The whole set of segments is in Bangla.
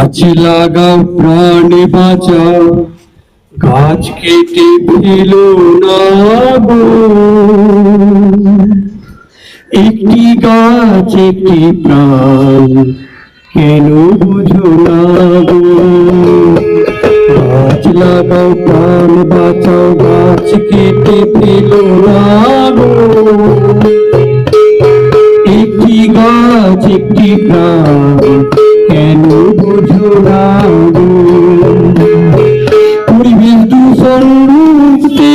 গাছ লাগাও প্রাণে বাঁচাও, গাছ কেটে ফেলো না গো। একটি গাছ একটি প্রাণ, কেন বুঝো না গো। গাছ লাগাও প্রাণ বাঁচাও, গাছ কেটে ফেলো না গো। একটি গাছ একটি প্রাণ, কেন বুঝো না গো। পরিবেশ দূষণ রুখতে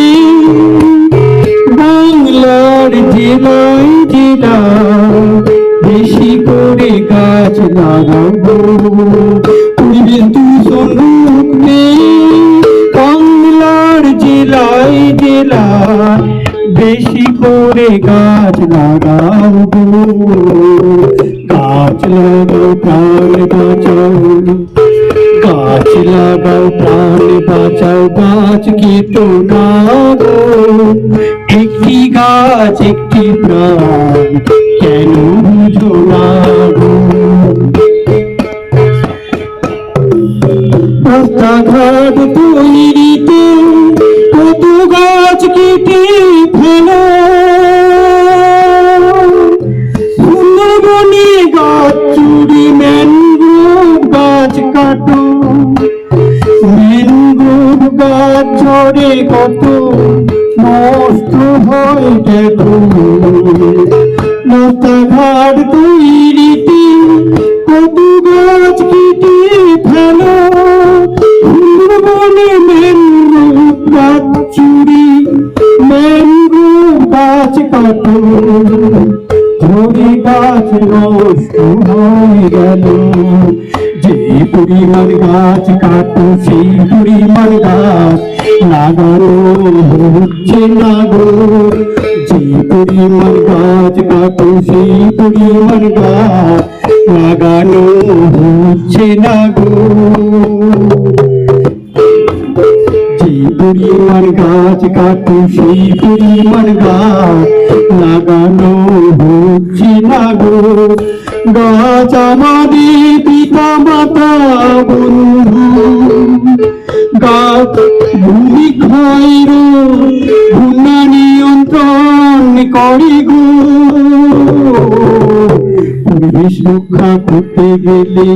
বাংলার জেলায় জেলায় বেশি করে গাছ লাগাও গো। পরিবেশ দূষণ রুখতে বাংলার জেলায় জেলায় বেশি করে গাছ লাগাও গো। গাছ লাগাও প্রাণ বাঁচাও, গাছ লাগাও প্রাণ বাঁচাও, গাছ কেটো না গো। একটি গাছ একটি প্রাণ, কেন বুঝো না গো। রাস্তাঘাট তৈরিতে কত গাছ কেটে ফেলো, সুন্দরবনে গাছ চুরি, ম্যানগ্রোভ গাছ কাটো। ম্যানগ্রোভ গাছ ঝরে কত নষ্ট হয় দেখো। রাস্তাঘাট তৈরিতে কত গাছ কেটে ফেলো, সুন্দরবনে ম্যানগ্রোভ গাছ চুরি, ম্যানগ্রোভ গাছ কাটো। ঝরে গাছ নষ্ট হয়ে গেল, যে পরিমাণ গাছ কাটো সেই পরিমাণ গাছ লাগানো হচ্ছে না গো। যে পরিমাণ গাছ কাটো সেই পরিমাণ গাছ লাগানো হচ্ছে না গো। যে পরিমাণ গাছ কাটো সেই পরিমাণ গাছ লাগানো হচ্ছে না গো। গাছ আমাদের পিতা মাতা বন্ধু, গাছ ভূমি ক্ষয়ের বন্যা নিয়ন্ত্রণ করে গো। পরিবেশ রক্ষা করতে গেলে